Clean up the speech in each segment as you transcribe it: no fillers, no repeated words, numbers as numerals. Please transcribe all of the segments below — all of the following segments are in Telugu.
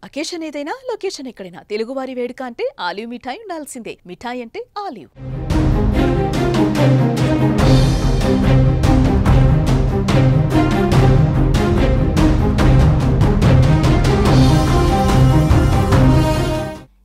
అకేషన్ ఏదైనా లొకేషన్ ఎక్కడైనా తెలుగువారి వేడుక అంటే ఆలివ్ మిఠాయి ఉండాల్సిందే. మిఠాయి అంటే ఆలివ్.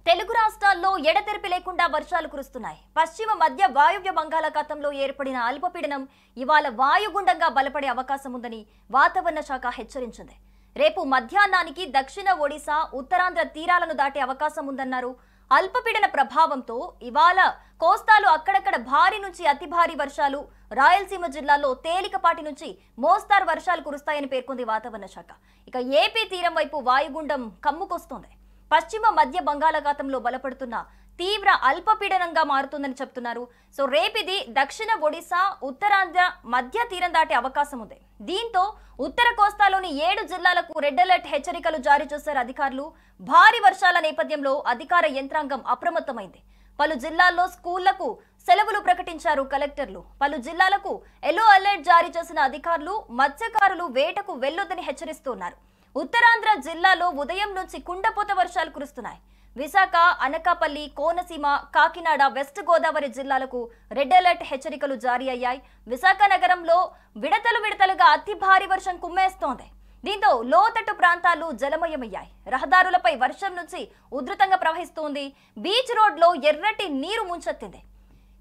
తెలుగు రాష్ట్రాల్లో ఎడతెరిపి లేకుండా వర్షాలు కురుస్తున్నాయి. పశ్చిమ మధ్య వాయువ్య బంగాళాఖాతంలో ఏర్పడిన అల్పపీడనం ఇవాళ వాయుగుండంగా బలపడే అవకాశం ఉందని వాతావరణ శాఖ హెచ్చరించింది. రేపు మధ్యాహ్నానికి దక్షిణ ఒడిశా, ఉత్తరాంధ్ర తీరాలను దాటే అవకాశం ఉందన్నారు. అల్పపీడన ప్రభావంతో ఇవాళ కోస్తాలో అక్కడక్కడ భారీ నుంచి అతి భారీ వర్షాలు, రాయలసీమ జిల్లాల్లో తేలికపాటి నుంచి మోస్తారు వర్షాలు కురుస్తాయని పేర్కొంది వాతావరణ శాఖ. ఇక ఏపీ తీరం వైపు వాయుగుండం కమ్ముకొస్తోంది. పశ్చిమ మధ్య బంగాళాఖాతంలో బలపడుతున్న తీవ్ర అల్పపీడనంగా మారుతుందని చెప్తున్నారు. సో రేపిది దక్షిణ ఒడిశా, ఉత్తరాంధ్ర మధ్య తీరం దాటే అవకాశం ఉంది. దీంతో ఉత్తర కోస్తాలోని 7 జిల్లాలకు రెడ్ అలర్ట్ హెచ్చరికలు జారీ చేశారు అధికారులు. భారీ వర్షాల నేపథ్యంలో అధికార యంత్రాంగం అప్రమత్తమైంది. పలు జిల్లాల్లో స్కూళ్లకు సెలవులు ప్రకటించారు కలెక్టర్లు. పలు జిల్లాలకు ఎల్లో అలర్ట్ జారీ చేసిన అధికారులు మత్స్యకారులు వేటకు వెళ్లొద్దని హెచ్చరిస్తున్నారు. ఉత్తరాంధ్ర జిల్లాలో ఉదయం నుంచి కుండపోత వర్షాలు కురుస్తున్నాయి. విశాఖ, అనకాపల్లి, కోనసీమ, కాకినాడ, వెస్ట్ గోదావరి జిల్లాలకు రెడ్ అలర్ట్ హెచ్చరికలు జారీ అయ్యాయి. విశాఖ నగరంలో విడతలుగా అతి భారీ వర్షం కుమ్మేస్తోంది. దీంతో లోతట్టు ప్రాంతాలు జలమయమయ్యాయి. రహదారులపై వర్షం నుంచి ఉధృతంగా ప్రవహిస్తోంది. బీచ్ రోడ్లో ఎర్రటి నీరు ముంచెత్తింది.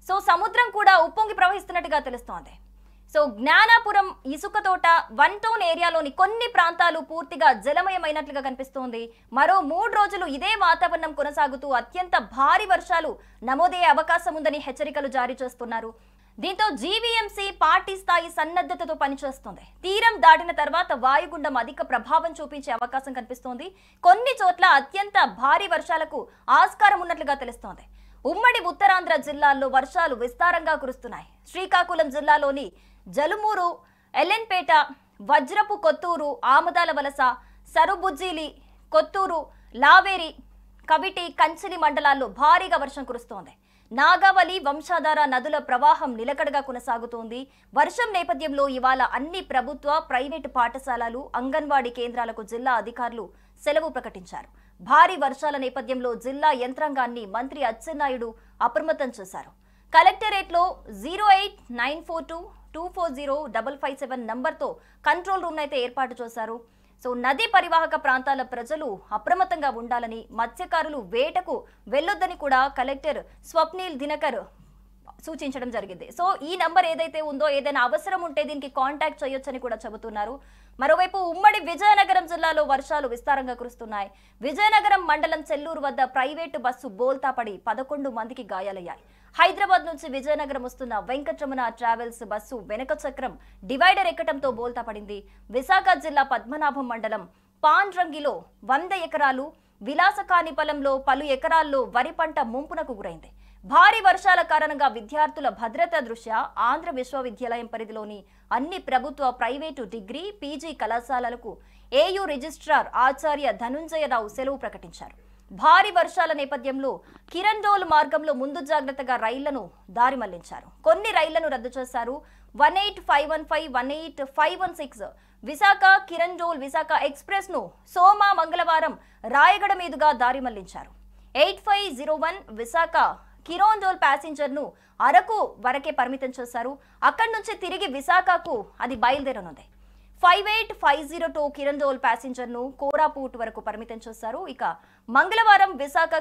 సో సముద్రం కూడా ఉప్పొంగి ప్రవహిస్తున్నట్టుగా తెలుస్తోంది. సో జ్ఞానాపురం, ఇసుక తోట, 1 టౌన్ ఏరియాలోని కొన్ని ప్రాంతాలు పూర్తిగా జలమయమైనట్లుగా కనిపిస్తోంది. మరో 3 రోజులు ఇదే వాతావరణం కొనసాగుతూ అత్యంత భారీ వర్షాలు నమోదయ్యే అవకాశం ఉందని హెచ్చరికలు జారీ చేస్తున్నారు. దీంతో జీవీఎంసీ పార్టీ స్థాయి సన్నద్ధతతో పనిచేస్తోంది. తీరం దాటిన తర్వాత వాయుగుండం అధిక ప్రభావం చూపించే అవకాశం కనిపిస్తోంది. కొన్ని చోట్ల అత్యంత భారీ వర్షాలకు ఆస్కారం ఉన్నట్లుగా తెలుస్తోంది. ఉమ్మడి ఉత్తరాంధ్ర జిల్లాల్లో వర్షాలు విస్తారంగా కురుస్తున్నాయి. శ్రీకాకుళం జిల్లాలోని జలుమూరు, ఎల్లెన్పేట, వజ్రపు కొత్తూరు, ఆమదాల వలస, సరుబుజ్జిలి, కొత్తూరు, లావేరి, కవిటి, కంచిలి మండలాల్లో భారీగా వర్షం కురుస్తోంది. నాగావళి, వంశాధార నదుల ప్రవాహం నిలకడగా కొనసాగుతోంది. వర్షం నేపథ్యంలో ఇవాళ అన్ని ప్రభుత్వ, ప్రైవేటు పాఠశాలలు, అంగన్వాడీ కేంద్రాలకు జిల్లా అధికారులు సెలవు ప్రకటించారు. భారీ వర్షాల నేపథ్యంలో జిల్లా యంత్రాంగాన్ని మంత్రి అచ్చెన్నాయుడు అప్రమత్తం చేశారు. కలెక్టరేట్లో 08942240557 నంబర్తో కంట్రోల్ రూమ్ అయితే ఏర్పాటు చేశారు. సో నదీ పరివాహక ప్రాంతాల ప్రజలు అప్రమత్తంగా ఉండాలని, మత్స్యకారులు వేటకు వెళ్లొద్దని కూడా కలెక్టర్ స్వప్నిల్ దినకర్ సూచించడం జరిగింది. సో ఈ నంబర్ ఏదైతే ఉందో ఏదైనా అవసరం ఉంటే దీనికి కాంటాక్ట్ చేయొచ్చని కూడా చెబుతున్నారు. మరోవైపు ఉమ్మడి విజయనగరం జిల్లాలో వర్షాలు విస్తారంగా కురుస్తున్నాయి. విజయనగరం మండలం చెల్లూరు వద్ద ప్రైవేటు బస్సు బోల్తా పడి 11 మందికి గాయాలయ్యాయి. హైదరాబాద్ నుంచి విజయనగరం వస్తున్న వెంకటరమణ ట్రావెల్స్ బస్సు వెనక చక్రం డివైడర్ ఎక్కడంతో బోల్తా పడింది. విశాఖ జిల్లా పద్మనాభం మండలం పాండ్రంగిలో 100 ఎకరాలు, విలాసకానిపలంలో పలు ఎకరాల్లో వరి పంట ముంపునకు గురైంది. భారీ వర్షాల కారణంగా విద్యార్థుల భద్రత దృష్ట్యా ఆంధ్ర విశ్వవిద్యాలయం పరిధిలోని అన్ని ప్రభుత్వ, ప్రైవేటు డిగ్రీ, పీజీ కళాశాలలకు ఏయూ రిజిస్ట్రార్ ఆచార్య ధనుంజయరావు సెలవు ప్రకటించారు. భారీ వర్షాల నేపథ్యంలో కిరణ్డోల్ మార్గంలో ముందు జాగ్రత్తగా రైళ్లను దారి మళ్లించారు. కొన్ని రైళ్లను రద్దు చేశారు. 18515, 18516 విశాఖ కిరణ్డోల్ విశాఖ ఎక్స్ప్రెస్ ను మంగళవారం రాయగడ మీదుగా దారి మళ్లించారు. 8501 విశాఖ కిరణ్డోల్ ప్యాసింజర్ ను అరకు వరకే పరిమితం చేశారు. అక్కడి నుంచి తిరిగి విశాఖకు అది బయలుదేరనుంది. 58502 కిరణ్డోల్ ప్యాసింజర్ ను కోరాపూట్ వరకు పరిమితం చేశారు. ఇక మంగళవారం విశాఖ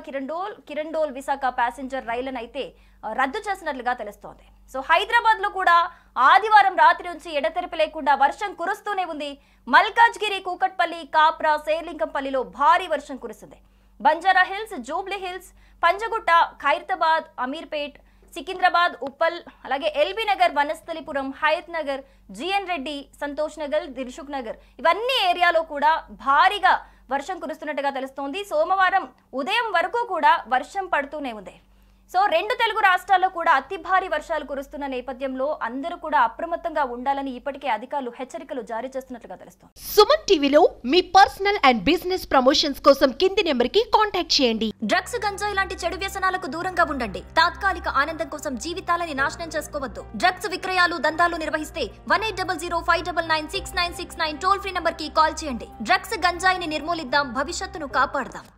కిరణ్డోల్ విశాఖ ప్యాసింజర్ రైళ్లను అయితే రద్దు చేసినట్లుగా తెలుస్తోంది. సో హైదరాబాద్ లో కూడా ఆదివారం రాత్రి నుంచి ఎడతెరిపి లేకుండా వర్షం కురుస్తూనే ఉంది. మల్కాజ్గిరి, కూకట్పల్లి, కాప్రా, శేర్లింగంపల్లిలో భారీ వర్షం కురుస్తుంది. Banjara hills, Jubilee hills, Panjagutta, Khairatabad, Ameerpet, Secunderabad, Uppal, అలాగే ఎల్బీ నగర్, వనస్థలిపురం, హయత్ నగర్, జిఎన్ రెడ్డి, సంతోష్ నగర్, దిల్సుఖ్ నగర్ ఇవన్నీ ఏరియాలో కూడా భారీగా వర్షం కురుస్తున్నట్టుగా తెలుస్తోంది. సోమవారం ఉదయం వరకు కూడా వర్షం పడుతూనే ఉంది. సో రెండు తెలుగు రాష్ట్రాల్లో కూడా అతి భారీ వర్షాలు కురుస్తున్న నేపథ్యంలో అందరూ కూడా అప్రమత్తంగా ఉండాలని ఇప్పటికే అధికారులు హెచ్చరికలు జారీ చేస్తున్నట్లుగా తెలుస్తోంది. సుమన్ టీవీలో మీ పర్సనల్ అండ్ బిజినెస్ ప్రమోషన్స్ కోసం కింది నెంబర్కి కాంటాక్ట్ చేయండి. డ్రగ్స్, గంజాయి లాంటి చెడు వ్యసనాలకు దూరంగా ఉండండి. తాత్కాలిక ఆనందం కోసం జీవితాలని నాశనం చేసుకోవద్దు. డ్రగ్స్ విక్రయాలు, దందాలు నిర్వహిస్తే 180059969969 టోల్ ఫ్రీ నంబర్ కి కాల్ చేయండి. డ్రగ్స్, గంజాయిని నిర్మూలిద్దాం, భవిష్యత్తును కాపాడదాం.